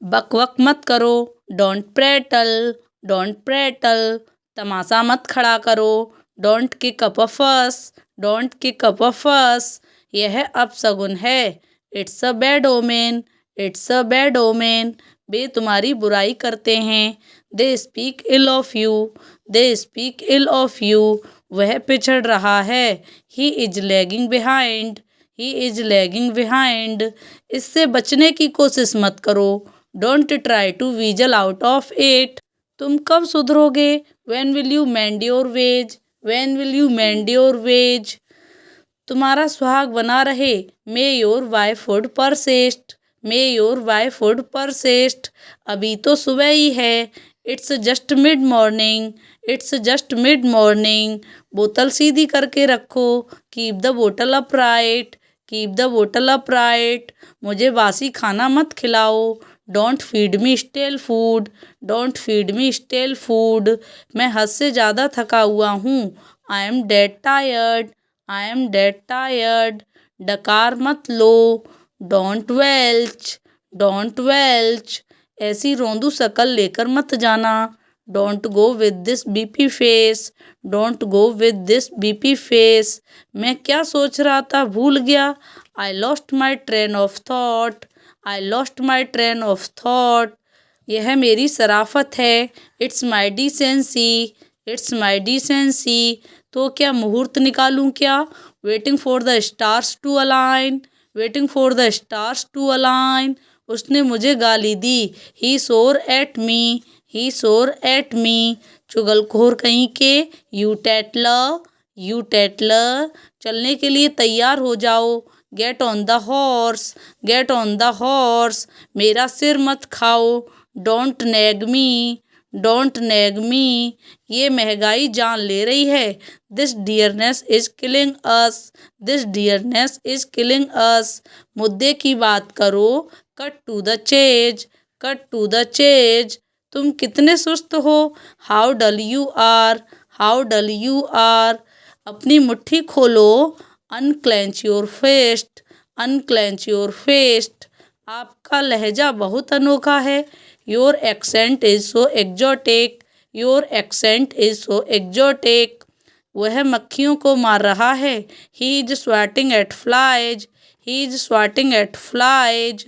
बक वक मत करो, डोंट प्रेटल, डोंट प्रेटल। तमाशा मत खड़ा करो, डोंट किक अप अ फस, डोंट किक अप अ फस। यह अपशगुन है, it's a bad omen, it's a bad omen. वे तुम्हारी बुराई करते हैं, they speak ill of you, they speak ill of you. वह पिछड़ रहा है, he is lagging behind, he is lagging behind. इससे बचने की कोशिश मत करो, don't try to weasel out of it. तुम कब सुधरोगे, when will you mend your ways, when will you mend your ways. तुम्हारा सुहाग बना रहे, may your wifehood persist, may your wifehood persist. अभी तो सुबह ही है, it's just mid morning, it's just mid morning. बोतल सीधी करके रखो, keep the bottle upright, keep the bottle upright. मुझे बासी खाना मत खिलाओ, don't feed me stale food, don't feed me stale food. मैं हद से ज़्यादा थका हुआ हूँ, I am dead tired, I am dead tired. डकार मत लो, डोंट वेल्च, डोंट वेल्च। ऐसी रोंदू शक्ल लेकर मत जाना, don't go with this BP face, don't go with this BP face. मैं क्या सोच रहा था भूल गया, I lost my train of thought, I lost my train of thought. यह मेरी शराफत है, it's my decency, it's my decency. तो क्या मुहूर्त निकालूं क्या, waiting for the stars to align, waiting for the stars to align. उसने मुझे गाली दी, ही सोर एट मी, ही सोर एट मी। चुगलखोर कहीं के, यू टैटलर, यू टैटलर। चलने के लिए तैयार हो जाओ, get on the horse, get on the horse. मेरा सिर मत खाओ, डोंट नेग मी, डोंट नेग मी। ये महंगाई जान ले रही है, this dearness is killing us, this dearness is killing us. मुद्दे की बात करो, cut to the chase, cut to the chase. तुम कितने सुस्त हो, how dull you are, how dull you are. अपनी मुट्ठी खोलो, unclench your fist, unclench your fist. आपका लहजा बहुत अनोखा है, your accent is so exotic, your accent is so exotic. वह मक्खियों को मार रहा है, he is swatting at flies, he is swatting at flies.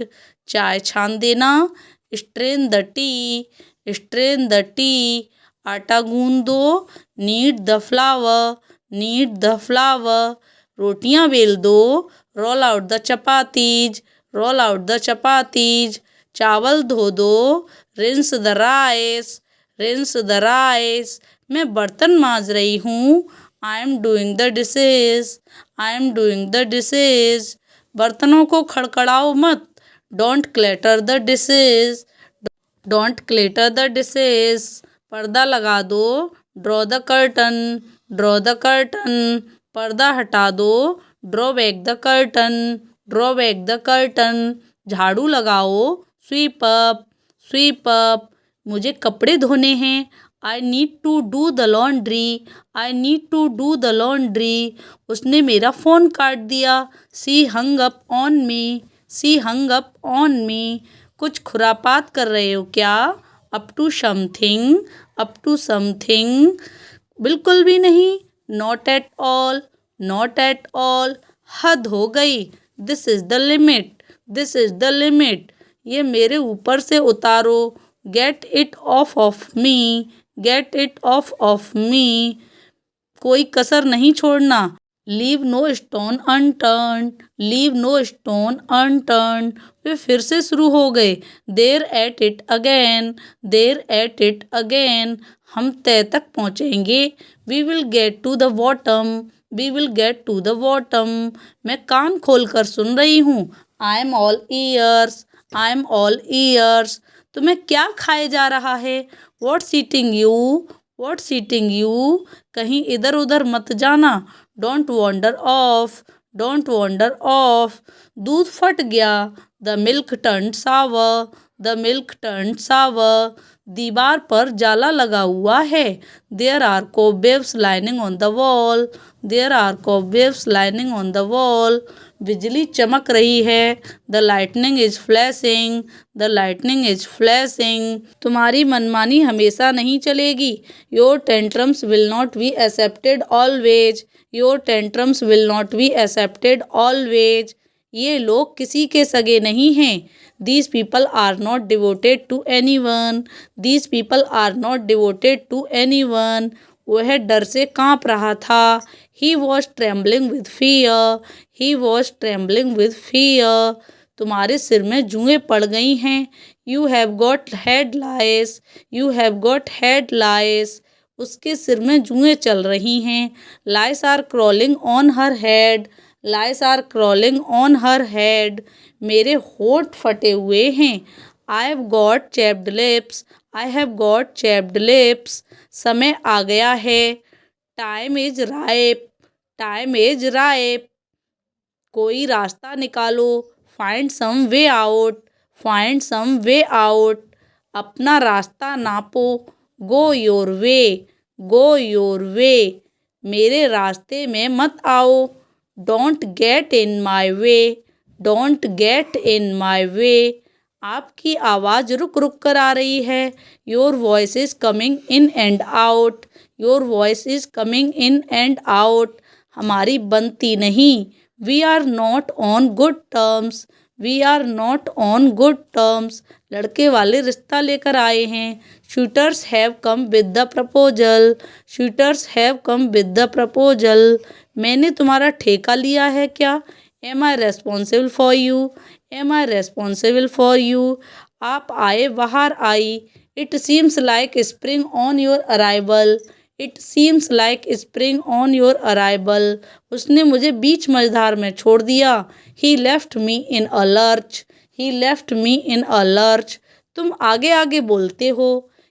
चाय छान देना, strain the tea, strain the tea. आटा गूंद दो, knead the flour, knead the flour. रोटियां बेल दो, roll out the chapatis, roll out the chapatis. चावल धो दो, rinse the rice, rinse the rice. मैं बर्तन मांज रही हूँ, I am doing the dishes, I am doing the dishes. बर्तनों को खड़खड़ाओ मत, don't clatter the dishes, don't clutter the dishes. पर्दा लगा दो, draw the curtain, draw the curtain. पर्दा हटा दो, draw back the curtain, draw back the curtain. झाड़ू लगाओ, स्वीप अप, स्वीप अप। मुझे कपड़े धोने हैं, I need to do the laundry, I need to do the laundry. उसने मेरा फ़ोन काट दिया, she hung up on me, she hung up on me. कुछ खुरापात कर रहे हो क्या, up to something, up to something. बिल्कुल भी नहीं, not at all, not at all. हद हो गई, this is the limit, this is the limit. ये मेरे ऊपर से उतारो, get it off me, get it off me. कोई कसर नहीं छोड़ना, leave no stone unturned, leave no stone unturned. वे फिर से शुरू हो गए, they're at it again, they're at it again. हम तय तक पहुँचेंगे, we will get to the bottom, we will get to the bottom. मैं कान खोल कर सुन रही हूँ, I am all ears, I am all ears. तुम्हें क्या खाए जा रहा है, what's eating you, what's eating you. कहीं इधर उधर मत जाना, don't wander off, don't wander off. दूध फट गया, the milk turned sour, the milk turned sour. दीवार पर जाला लगा हुआ है, there are cobwebs lining on the wall, there are cobwebs lining on the wall. बिजली चमक रही है। The lightning is flashing, the lightning is flashing. तुम्हारी मनमानी हमेशा नहीं चलेगी। Your tantrums will not be accepted always, your tantrums will not be accepted always. ये लोग किसी के सगे नहीं हैं। These people are not devoted to anyone, these people are not devoted to anyone। वह डर से काँप रहा था। He was trembling with fear, he was trembling with fear। तुम्हारे सिर में जूएं पड़ गई हैं। You have got head lice, you have got head lice। उसके सिर में जूएं चल रही हैं। Lice are crawling on her head, lice are crawling on her head। मेरे होंठ फटे हुए हैं। I have got chapped lips, I have got chapped lips। समय आ गया है। Time is ripe, time is ripe। कोई रास्ता निकालो। Find some way out, find some way out। अपना रास्ता नापो। Go your way, go your way। मेरे रास्ते में मत आओ। Don't get in my way, don't get in my way. आपकी आवाज़ रुक रुक कर आ रही है। Your voice is coming in and out, your voice is coming in and out. हमारी बनती नहीं। We are not on good terms, we are not on good terms. लड़के वाले रिश्ता लेकर आए हैं। Suitors have come with the proposal, suitors have come with the proposal. मैंने तुम्हारा ठेका लिया है क्या? Am I responsible for you? Am I responsible for you? आप आए बाहर आई। It seems like spring on your arrival, it seems like spring on your arrival। उसने मुझे बीच मझधार में छोड़ दिया। He left me in a lurch, he left me in a lurch। तुम आगे आगे बोलते हो।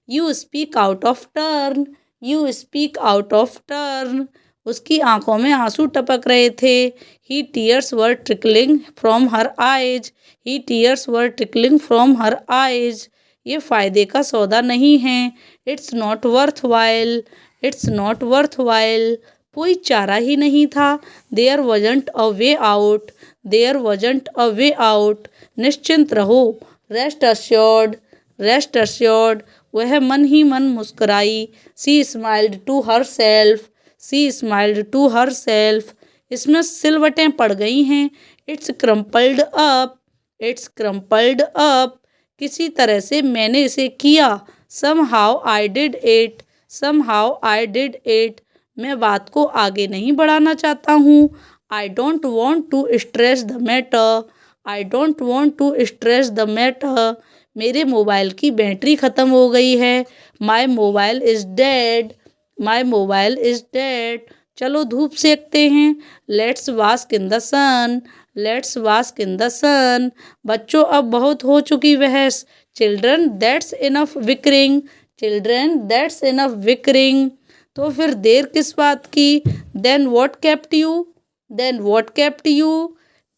You speak out of turn, you speak out of turn। उसकी आंखों में आंसू टपक रहे थे। He tears were trickling from her eyes, he tears were trickling from her eyes। ये फ़ायदे का सौदा नहीं है। It's not worthwhile, it's not worthwhile। कोई चारा ही नहीं था। There wasn't a way out, there wasn't a way out। निश्चिंत रहो। Rest assured, rest assured। वह मन ही मन मुस्कुराई। She smiled to herself, she smiled to herself. इसमें सिलवटें पड़ गई हैं। It's crumpled up, it's crumpled up. किसी तरह से मैंने इसे किया। Somehow I did it, somehow I did it. मैं बात को आगे नहीं बढ़ाना चाहता हूँ। I don't want to stress the matter, I don't want to stress the matter. मेरे मोबाइल की बैटरी ख़त्म हो गई है। My mobile is dead, my mobile is dead. चलो धूप सेकते हैं। Let's bask in the sun, let's bask in the sun. बच्चों अब बहुत हो चुकी बहस। Children that's enough bickering, children that's enough bickering. तो फिर देर किस बात की? Then what kept you, then what kept you.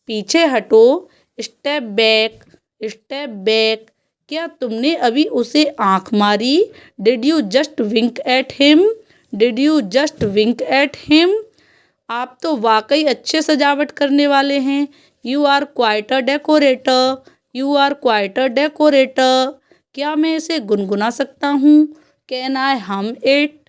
पीछे हटो। Step back, step back. क्या तुमने अभी उसे आँख मारी? Did you just wink at him, did you just wink at him. आप तो वाकई अच्छे सजावट करने वाले हैं। You are quite a decorator, you are quite a decorator. क्या मैं इसे गुनगुना सकता हूँ? कैन आई हम इट,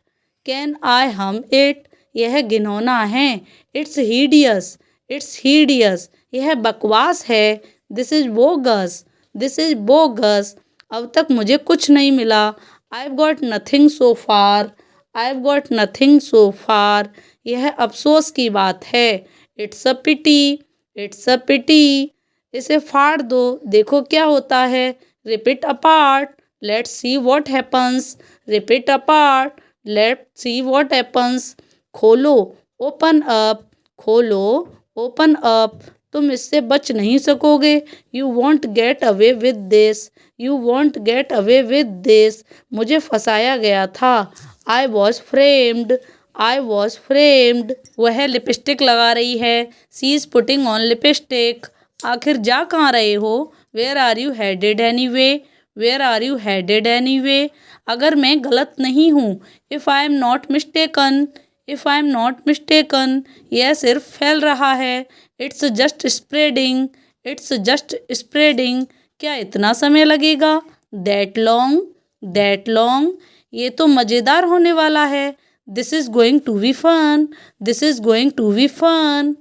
कैन आई हम इट। यह घिनौना है। It's hideous, it's hideous. यह बकवास है। This is bogus, this is bogus. अब तक मुझे कुछ नहीं मिला। I have got nothing so far, I have got nothing so far. यह अफसोस की बात है। It's a pity, it's a pity. इसे फाड़ दो, देखो क्या होता है। Rip it apart, let's see what happens, rip it apart, let's see what happens. खोलो, ओपन अप, खोलो, ओपन अप। तुम इससे बच नहीं सकोगे। You won't get away with this, you won't get away with this. मुझे फंसाया गया था। I was framed, I was framed. वह लिपस्टिक लगा रही है। She is putting on lipstick. आखिर जा कहाँ रहे हो? Where are you headed anyway, where are you headed anyway. अगर मैं गलत नहीं हूँ, if I am not mistaken, if I am not mistaken. यह सिर्फ फैल रहा है। It's just spreading, it's just spreading, क्या इतना समय लगेगा? दैट लॉन्ग, दैट लॉन्ग, ये तो मज़ेदार होने वाला है। This is going to be fun, this is going to be fun.